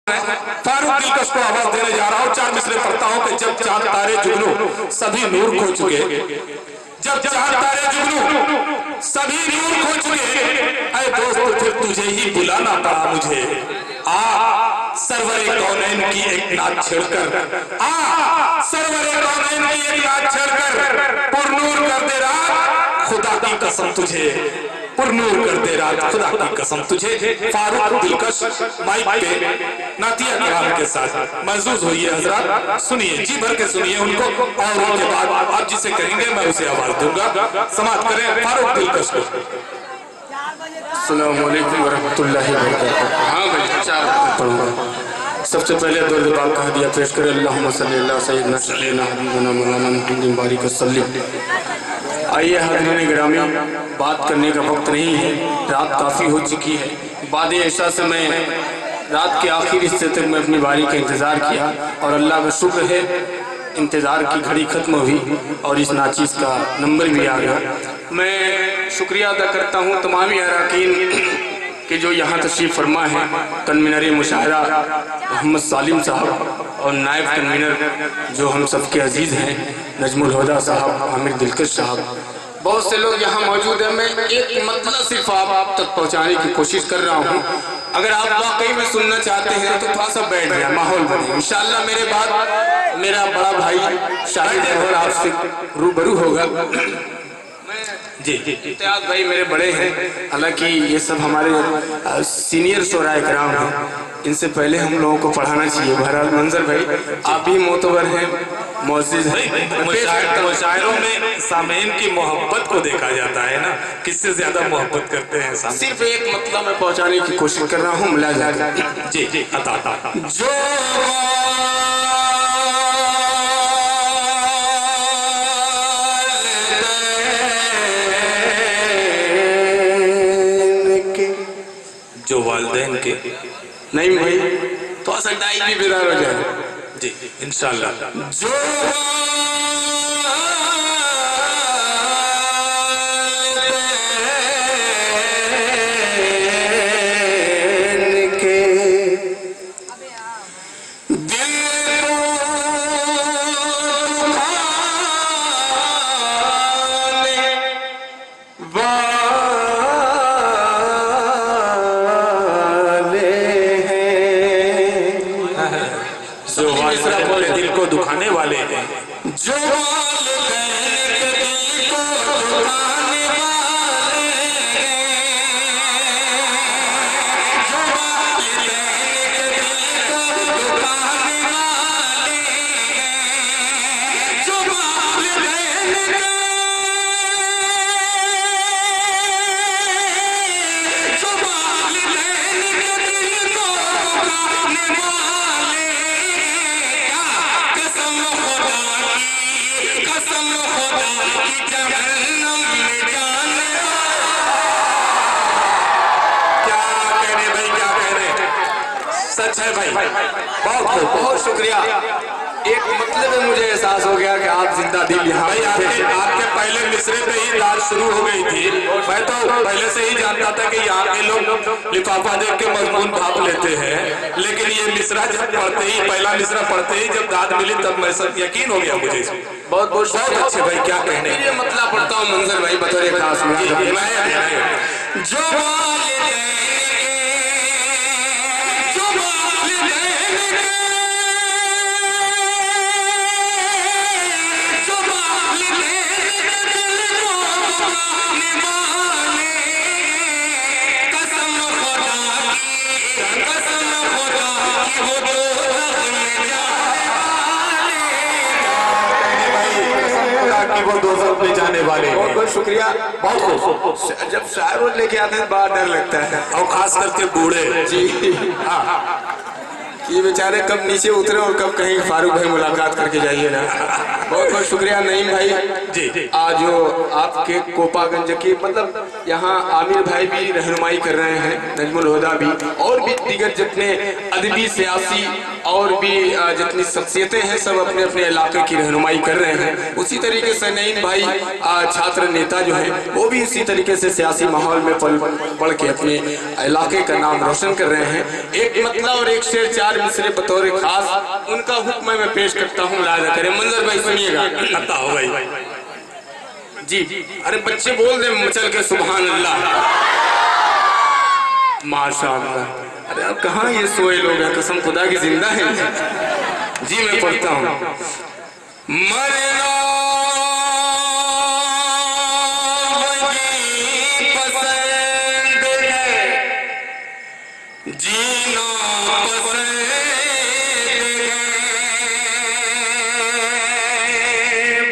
फारूक दिलकश को आवाज देने जा रहा हूँ। चार मिसरे पढ़ता हूँ कि जब चांद तारे जुगनू सभी नूर खो चुके, जब चांद तारे जुगनू सभी नूर खो चुके, अरे दोस्त फिर तुझे ही बुलाना पड़ा मुझे। आ सरवरे कौनैन की एक नाच छेड़कर, आ सरवरे कौनैन की एक नाच छेड़कर पुरनूर कर दे रात खुदा की कसम तुझे, पुरनूर कर दे रात खुदा की कसम तुझे। फारूक दिलकश माइक पे नातिया किराम के साथ महसूस हुई है हजरात, सुनिए, जी भर के सुनिए उनको, और उनके बाद आप जिसे कहेंगे मैं उसे आवाज दूंगा। समाप्त करें फारूक दिलकश को। अस्सलामु अलैकुम वरहमतुल्लाहि वबरकातुहू। हाँ भाई, चार पढ़ूंगा। सबसे पहले दुरूद पाक का हदिया पेश करें। अल्लाहुम्मा सल्ली अला सय्यिदना सल्लिना हबीबना मौलाना मुहम्मद बारिक वसल्लिम। आइए हाज़रीन गिरामी, बात करने का वक्त नहीं है, रात काफ़ी हो चुकी है। बाद ऐशा से मैं रात के आखिरी हिस्से तक मैं अपनी बारी का इंतज़ार किया और अल्लाह का शुक्र है इंतज़ार की घड़ी ख़त्म हुई और इस नाचीज़ का नंबर भी आ गया। मैं शुक्रिया अदा करता हूँ तमाम अरकान कि जो यहाँ तशरीफ़ फरमा है, कन्वीनर मुशायरा मोहम्मद सालिम साहब और नायब कन्वीनर जो हम सबके अजीज़ हैं नजमुल हुदा साहब, आमिर दिलकश साहब, बहुत से लोग यहाँ मौजूद हैं। मैं एक मतलब सिर्फ आप तक पहुँचाने की कोशिश कर रहा हूँ। अगर आप वाकई में सुनना चाहते हैं तो थोड़ा सा बैठ जाए, माहौल बने। इंशाअल्लाह मेरे बाद मेरा बड़ा भाई शाहिद और आपसे रूबरू होगा। जी इत्याद भाई मेरे बड़े हैं, हालांकि ये सब हमारे सीनियर शोराए कराम हैं, इनसे पहले हम लोगों को पढ़ाना चाहिए। बहरहाल मंजर भाई आप भी मोतबर हैं, मौजूद हैं। मुशायरों में सामीन की मोहब्बत को देखा जाता है ना, किससे ज्यादा मोहब्बत करते हैं सामीन। सिर्फ एक मतलब मैं पहुंचाने की कोशिश कर रहा हूँ, मिला जाएगा। जी जी अता जो जो वालिदैन के नहीं भाई तो सच्चाई भी बेदार हो जाए। जी इंशाअल्लाह। जो दिल को दुखाने वाले हैं, जो सच है भाई, बहुत बहुत शुक्रिया। एक मतलब है मुझे एहसास हो गया कि आप जिंदा दिल यहाँ भाई आपके पहले मिसरे पे ही दाद शुरू हो गई थी। मैं तो पहले से ही जानता था कि यहाँ के लोग लिफाफा देख के मजमून भाप लेते हैं, लेकिन ये मिसरा जब पढ़ते ही, पहला मिसरा पढ़ते ही जब दाद मिली तब मैं सब यकीन हो गया मुझे। बहुत बहुत अच्छे भाई, क्या कहने। ये मतलब पढ़ता हूँ मंजर भाई बतौर खास में। जो वो दोस्त ले जाने वाले। बहुत बहुत शुक्रिया। बहुत जब शायर लेके आते हैं बड़ा डर लगता है, और खास करके बूढ़े। जी ये बेचारे कब नीचे उतरे और कब कहीं फारूक भाई मुलाकात करके जाइए ना। बहुत बहुत शुक्रिया नईम भाई जी। आज जो आपके कोपागंज की मतलब यहाँ आमिर भाई भी रहनुमाई कर रहे हैं, नजमुल हुदा भी, और भी दीगर जितने अदबी, सियासी और भी जितनी शख्सियतें हैं सब अपने अपने इलाके की रहनुमाई कर रहे हैं। उसी तरीके से नईम भाई छात्र नेता जो हैं वो भी इसी तरीके से सियासी माहौल में पल बढ़ के अपने इलाके का नाम रोशन कर रहे हैं। एक मतला और एक शेर 4 मिसरे बतौर खास उनका हुक्म मैं पेश करता हूँ, लाजा करें। मंजर भाई सुनिएगा। करता हो भाई जी। अरे बच्चे बोल दे मचल के सुभान अल्लाह, माशाअल्लाह। अरे अब कहाँ ये सोए लोग हैं, कसम खुदा की जिंदा है। जी मैं पढ़ता हूँ। मरना वही पसंद है, जीना पसंद है।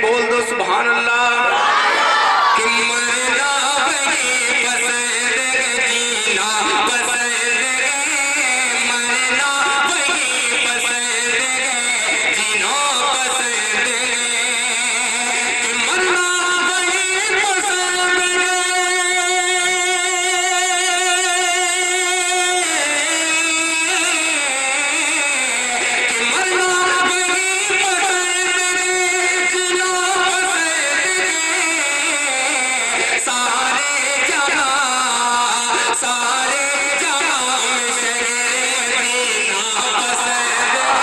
बोल दो सुभान अल्लाह। कि मरना वही पसंद है, जीना पसंद है। मरना वही पसंद है, जीना पसंद है। कि मरना वही पसंद है। कि मरना वही पसंद है, जीना पसंद है। सारे जहां में शहर मदीना पसंद है।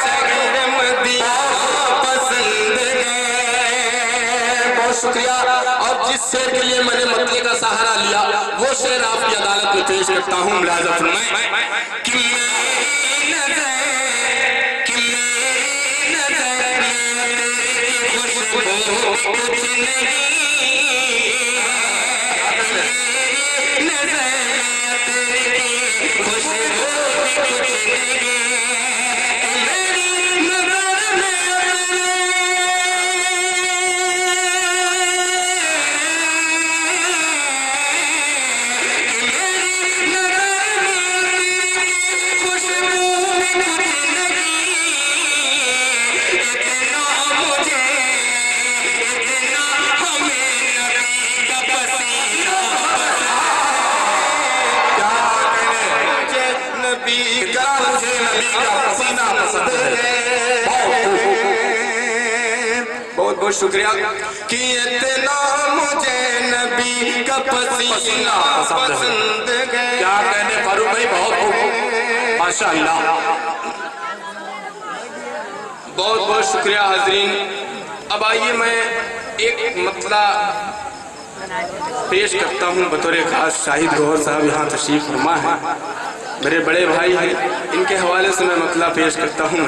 शहर मदीना पसंद है। बहुत शुक्रिया। और जिस शेर के लिए मैंने मतले का सहारा लिया वो शेर आपकी अदालत में पेश करता हूँ। मुलाज़ा फरमाएं कि मेरी नज़र में तेरी खुशबू कुछ नहीं, नज़र में तेरी खुशबू कुछ नहीं। मेरी नज़र में बहुत बहुत शुक्रिया कि इतना मुझे नबी का पसीना पसंद है। क्या कहने फारूक भाई, बहुत माशाअल्लाह। बहुत बहुत शुक्रिया हाजरीन। अब आइए मैं एक मतला पेश करता हूँ बतौर खास। शाहिद गौहर साहब यहाँ तशरीफ फरमा है, मेरे बड़े भाई हैं, इनके हवाले से मैं मतला पेश करता हूँ।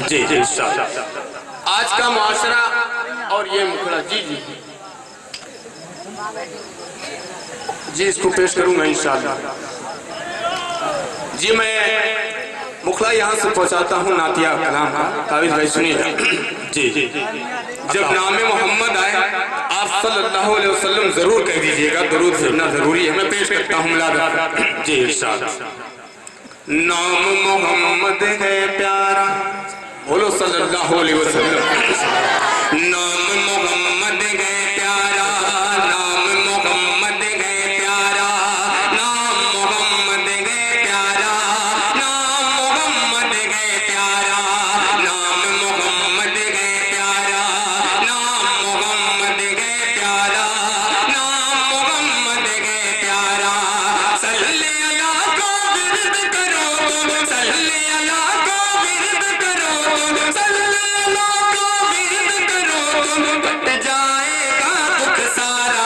जी जी इंशाअल्लाह। आज का मुआशरा और ये मुखड़ा जी जी जी इसको पेश करूंगा इंशाअल्लाह। जी मैं मुखड़ा यहाँ से पहुँचाता हूँ नातिया कलाम का। तावीज़ भाई सुनिए। जी जी। जब नाम मोहम्मद आए आप सल्लल्लाहु अलैहि वसल्लम जरूर कह दीजिएगा, दरूद भेजना जरूरी है। मैं पेश करता हूँ मुलाज़ा। जी इंशाअल्लाह। नाम मोहम्मद है प्यारा, बोलो सल्लल्लाहु अलैहि वसल्लम। नाम मोहम्मद है प्यारा, नाम मोहम्मद है प्यारा, नाम मोहम्मद है प्यारा, नाम मोहम्मद है प्यारा, नाम मोहम्मद है प्यारा, नाम मोहम्मद है प्यारा, नाम मोहम्मद है प्यारा। सल्ले अला को विरद करो, सल्ले अला को विरद करो, सल्ले अला को विरद करो, कट जाएगा दुख सारा।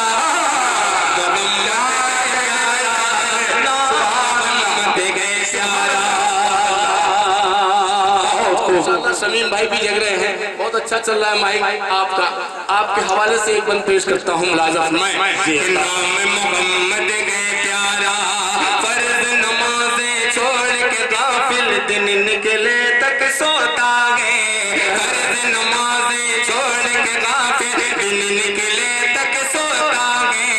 समीम भाई भी जग रहे हैं, बहुत अच्छा चल रहा है माइक आपका। आपके हवाले से एक बंद पेश करता हूँ मुलाज़ा फरमाएं। नाम मोहम्मद है प्यारा, फर्ज नमाज़ें छोड़ के गाफिल दिन निकले तक सोता गए। फर्ज नमाज़ें छोड़ के गाफिल दिन निकले तक सोता गए।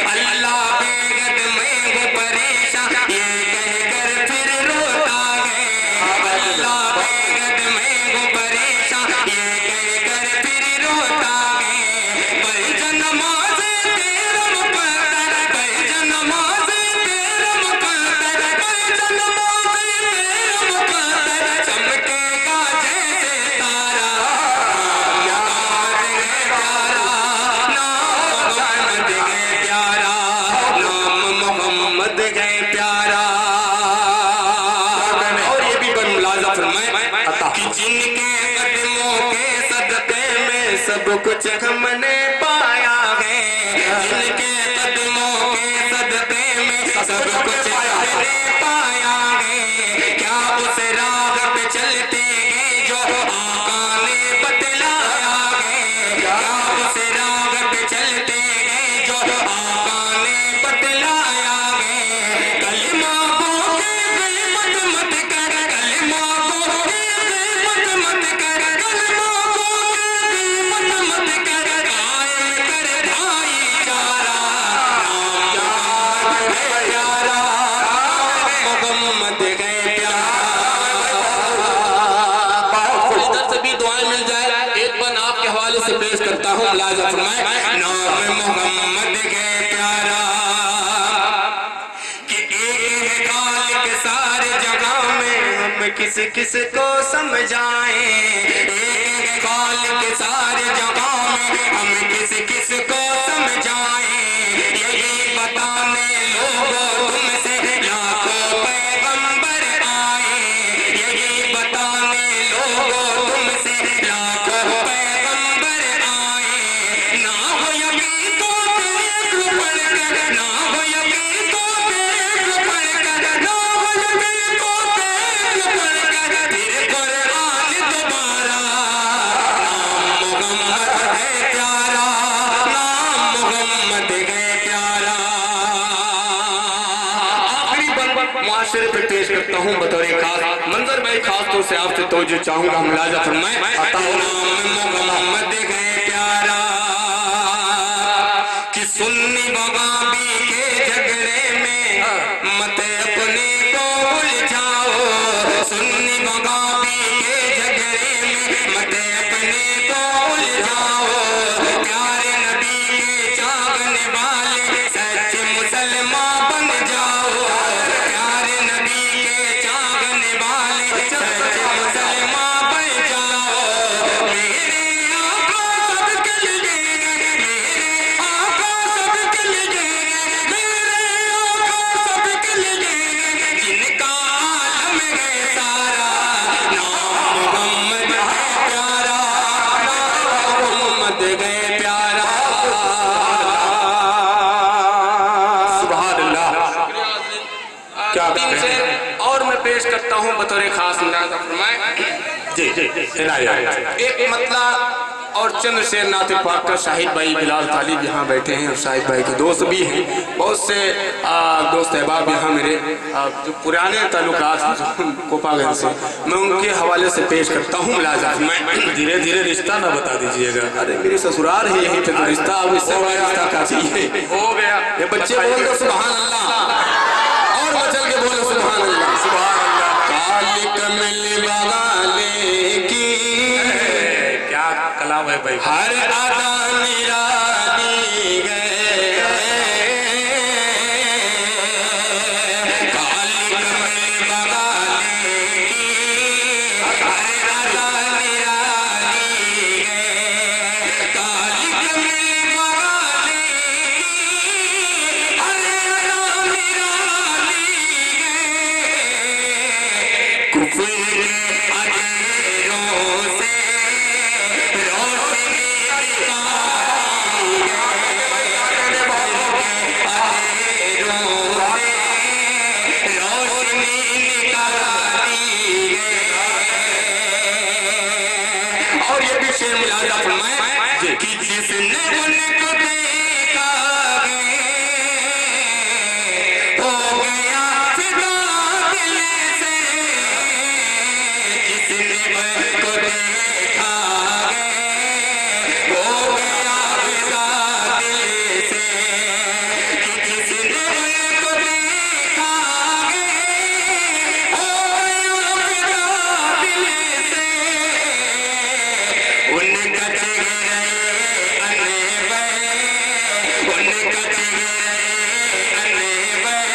अल्लाह बेगत में वो परेशान ये कहकर फिर रोता गए। अल्लाह बेगत में वो परेशान ये कहकर फिर रोता गए। बल नमाज़ें तेरा मुक़द्दर, बल नमाज़ें तेरा मुक़द्दर, सब कुछ हमने पाया है, जिनके कदमों के सदक़े में सब कुछ हमने पाया है। क्या उस राह पे चलते हैं जो आका ने बतलाया है, क्या उस राह पे चलते हैं जो आका ने बतलाया है। कलिमा को कीमत मत कर, कलिमा को कीमत मत कर, कलिमा को कीमत मत कर, कायम कर भाईचारा, नाम है प्यारा, मोहम्मद है प्यारा। इधर से भी दुआएं मिल जाए, एक बार आपके हवाले से पेश करता हूँ। मुलाज़ा फरमाए, नाम मोहम्मद है प्यारा कि एक है खालिक सारे जगह में, हम किस किस को समझाएं। एक है खालिक सारे जगह में, हम किस किस को समझाएं। यही बताने लोगों तुमसे लाखों पैगंबर आए, यही बताने लोगों तुमसे लाखों पैगंबर आए। ना हो यही तो देख पढ़ कर, ना हो यही तो देख पढ़ कर, ना हो यही तो देख पढ़ कर, फिर कुरान दोबारा। नाम मोहम्मद है प्यारा, नाम मोहम्मद है प्यारा। आखिरी बंद मुआशरे पे पेश करता हूँ बतौर खास मंजर में, खास तौर से आपसे तवज्जो चाहूंगा। मुलाज़ा फरमाएं, नाम मोहम्मद है प्यारा कि सुन्नी वहाबी के झगड़े में मत अपने को उलझाओ। सुन्नी वहाबी के झगड़े में मत अपने को उलझाओ। प्यारे नबी के चाहने वाले सच्चे मुसलमान बन जाओ। प्यारे नबी के चाहने वाले सच्चे मुसलमान बन जाओ। मेरे आका सबके लिए, मेरे आका सबके लिए, मेरे आका सबके लिए, जिनका आलम है सारा। नाम मोहम्मद है प्यारा, नाम मोहम्मद है प्यारा। सुभान अल्लाह। क्या तीन कहते हैं? शेर और मैं पेश करता हूँ बतौर खास। मुलाज़ा फरमाएं, जी इनायत। एक मतला और चंद शेर नाते पाक का। शाहिद भाई बिलाल तालिब यहाँ बैठे हैं और शाहिद भाई के दोस्त भी हैं, बहुत से दोस्त अहबाब यहाँ मेरे जो पुराने ताल्लुकात हैं कोपागंज से, मैं उनके हवाले से पेश करता हूँ। मुलाज़ा फरमाएं, धीरे धीरे रिश्ता ना बता दीजिएगा। अरे मेरे ससुराल है यहीं पे, तो रिश्ता अब इससे बड़ा रिश्ता का चाहिए। हो गया। ये बच्चे बोल दो सुभान अल्लाह, और मचल के बोलो सुभान अल्लाह। सुभान अल्लाह। खालिक मिल वाले की क्या कलाम है भाई। हर अदा निराली गए, खालिक मिल वाले की हर अदा निराली गए, खालिक मिल वाले की हर अदा निराली गए। कुफर के अजरों से रोशनी निकाली गए, अजरों से रोशनी निकाली गए। और ये भी शेर मुलाज़ा फरमाएं कि जिसने उनको देखा है हो गया फिदा दिल से, जिसने उनको देखा है हो गया फिदा दिल से, कि जिसने उनको देखा है हो गया फिदा दिल से। उनका चेहरा अनवर, उनका चेहरा अनवर,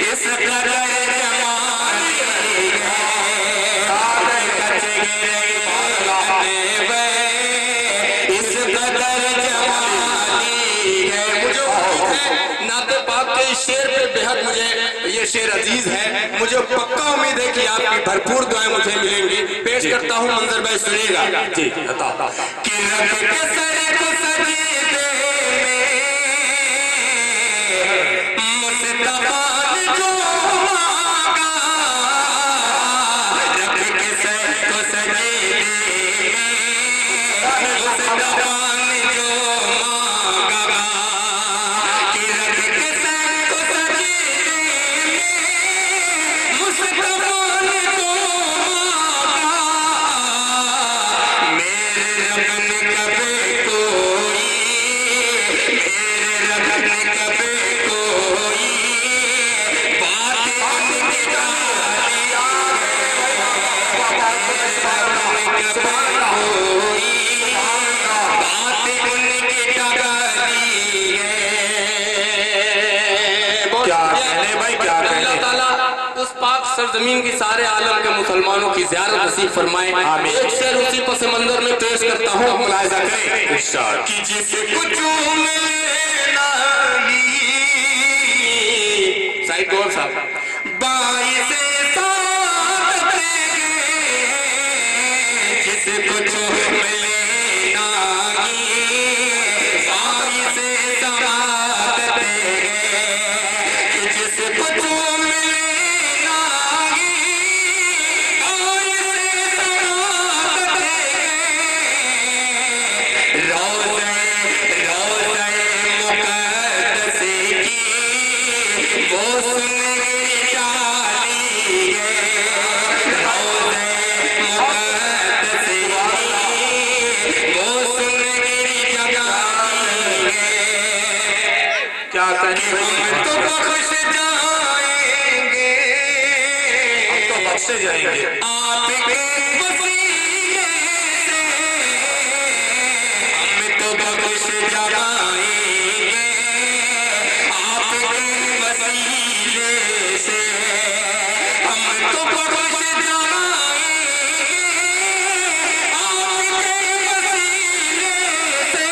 इस कदर जमाली है। उनका चेहरा अनवर, इस कदर जमाली है। मुझे उम्मीद है नाते पाक के इस शेर पे बेहद मुझे ये शेर अजीज है। मुझे पक्का उम्मीद है कि आपकी भरपूर दुआएं मुझे मिलेंगी। पेश पेश करता हूँ, मंजर भाई सुनिएगा जी बता कि रब के सर को सजीदे में मुस्तफा ने जो मांगा, रब के सर को सजीदे में मुस्तफा ने जो मांगा, कि रब के सर को सजीदे में मुस्तफा ने जो मांगा, मेरे रब ने कभी कोई, मेरे रब ने कभी कोई बातें निकाली, बातें उनकी टगाली है। क्या कहने भाई, क्या कहने। अल्लाह ताला उस पाक सरजमीन की सारे आलम के मुसलमानों की ज़ियारत नसीब फरमाए। आमीन। एक शेर उसी पस मंजर में पेश करता हूँ, मुलाहिजा करें इरशाद। कि जिसको चूमे लागी साहिब गौर साहब बाइसे साथ जिसको चूमे लागी बाइसे साथ जिसको चूमे लागी बाइसे साथ रोज़े मुक़द्दस की वो सुनहरी जाली है, रोज़े मुक़द्दस की वो सुनहरी जाली है। क्या कहने हम तो बख्श जाएंगे, हम तो बख्शे जाएंगे आपके वसीले से, हम तो बख्श जाएंगे आपके वसीले से, हम तो बख्श जाएंगे आपके वसीले से।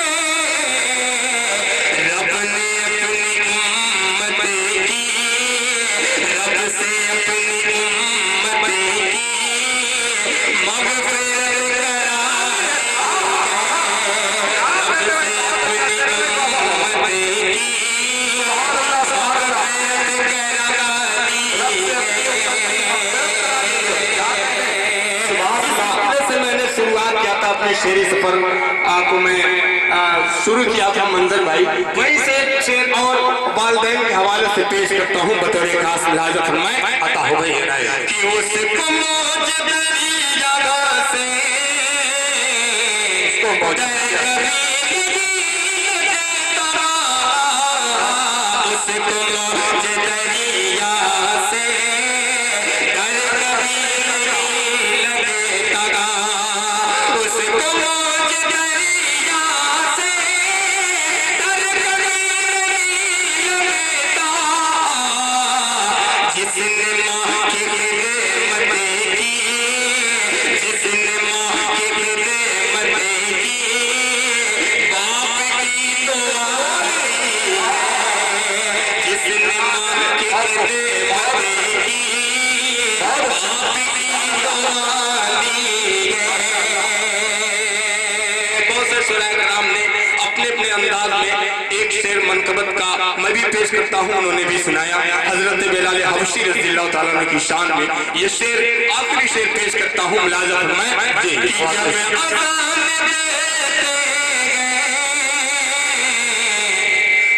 रब ने अपनी उम्मत की, रब से अपनी उम्मत की मग़फ़िरत करा दी है, रब से अपनी उम्मत की मग़फ़िरत करा दी है। से मैंने शुरुआत किया था अपने शेरी सफर को मैं शुरू किया था मंजर भाई, वहीं से एक शेर और वालिदैन के हवाले से पेश करता हूँ बतौर खास लिहाजा फरमाए अता हो गई है कि उसको मौज दरिया से उसको मौज उसको मौज दरिया से लगे तगा, उसको मौज दरिया से लगता, जिसने माँ की खिदमत की, जिसने माँ की खिदमत की, बाप की दुआ जिसने माँ की खिदमत की, बाप की दुआ ली है। बहुत से शुराए कराम ने अपने अपने अंदाज में एक शेर मनकबत का मैं भी पेश करता हूँ, उन्होंने भी सुनाया। हजरत बिलाल हबशी रज़ियल्लाहु ताला अन्हु की शान में ये शेर, आखिरी शेर पेश करता हूँ, मुलाहिजा फरमाएं जी। जब अज़ान देते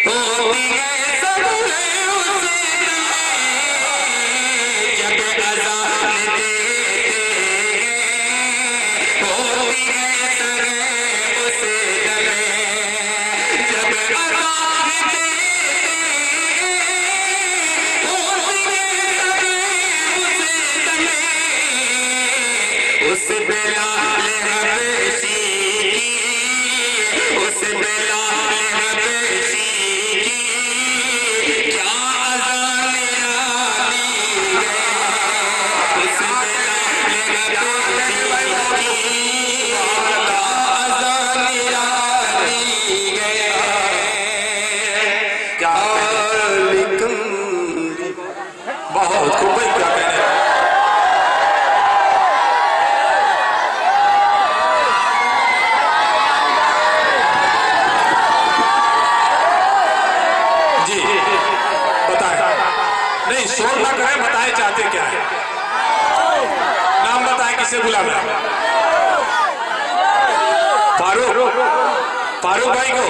होती है सब उसमें, जब अज़ान देते होती है सब उसे दमे, जब अज़ान देते होती है सब उसे दमे, उस बिलाल हबशी की, उस बिलाल हबशी की क्या अज़ान आनी है, उस बिलाल हबशी की क्या अज़ान आनी है। क्या बहुत खूब भाई, क्या कहने। उठाए, बताए चाहते क्या है। नाम बताए, किसे बुलाना? फारूक भाई को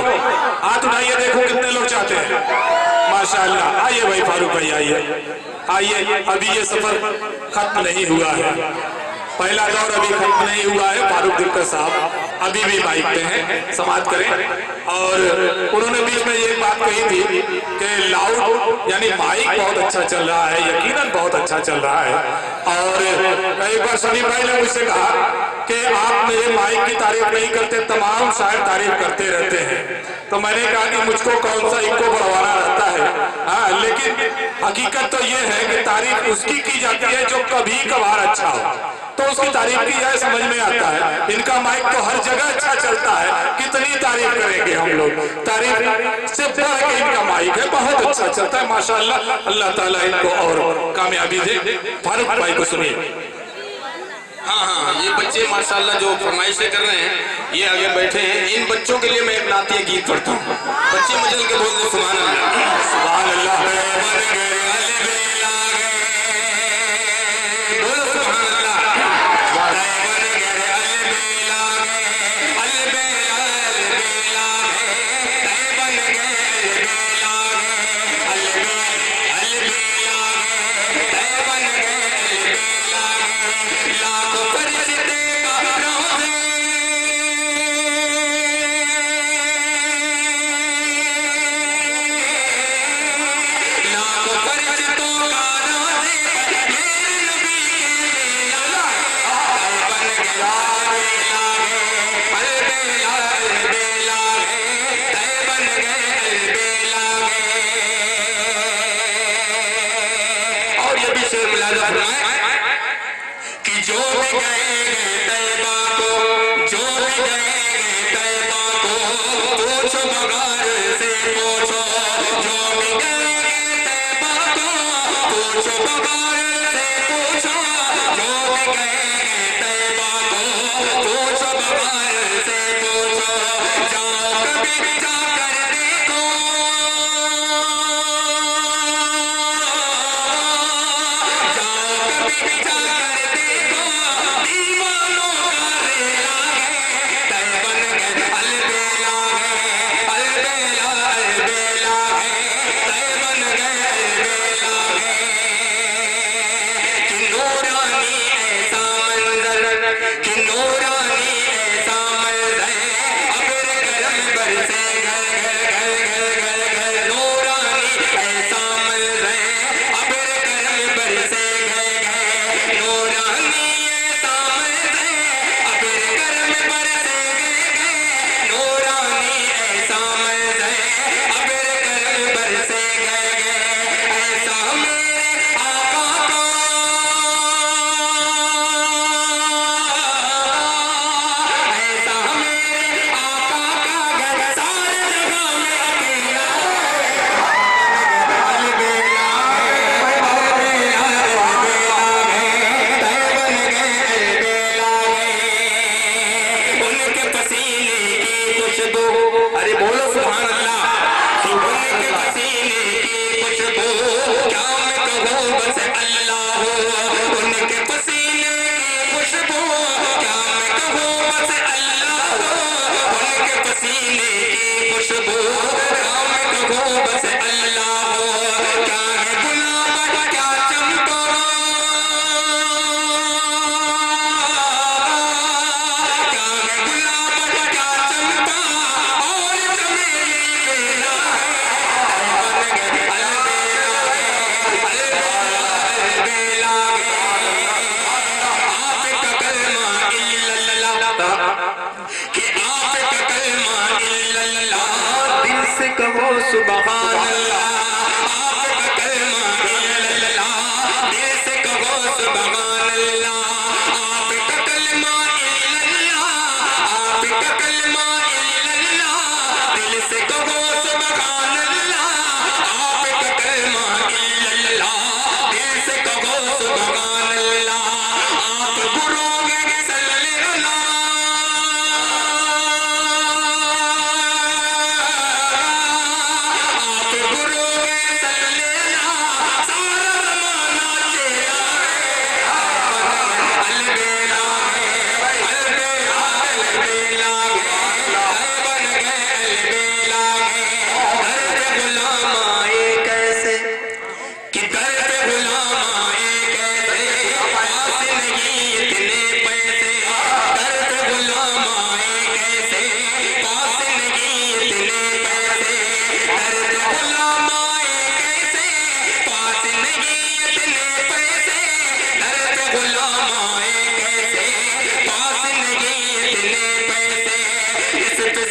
हाथ उठाइए, देखो कितने लोग चाहते हैं। माशाअल्लाह, आइए भाई फारूक भाई, आइए। अभी ये सफर खत्म नहीं हुआ है, पहला दौर अभी खत्म नहीं हुआ है। फारूक दिलकर साहब अभी भी माइक पे हैं, समाप्त करें। और उन्होंने बीच में ये बात कही थी कि लाउड यानी माइक बहुत अच्छा चल रहा है, यकीनन बहुत अच्छा चल रहा है। और एक बार सलीम भाई ने मुझसे कहा कि आप मेरे माइक की तारीफ नहीं करते, तमाम शायर तारीफ करते रहते हैं। तो मैंने कहा कि मुझको कौन सा इनको बढ़वाना रहता है। हाँ, लेकिन हकीकत तो ये है कि तारीफ उसकी की जाती है जो कभी कभार अच्छा हो, तो उसकी तारीफ की जाए, समझ में आता है। इनका माइक तो हर जगह अच्छा चलता है, कितनी तारीफ करेंगे हम लोग। तारीफ से बढ़ के इनका माइक है, बहुत अच्छा चलता है माशाअल्लाह। अल्लाह ताला इनको और कामयाबी दे। फारूक भाई को सुनिए। हाँ, ये बच्चे माशाल्लाह जो फरमाइशें कर रहे हैं, ये आगे बैठे हैं। इन बच्चों के लिए मैं एक नातिया गीत पढ़ता हूँ। बच्चे मजल के बोल दे सुभान अल्लाह, सुभान अल्लाह।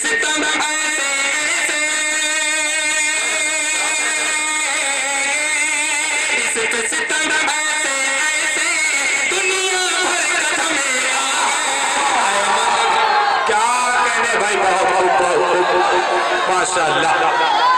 सितम इश्क सितम दुनिया भर का मेरा। क्या कहने भाई, बहुत माशाअल्लाह।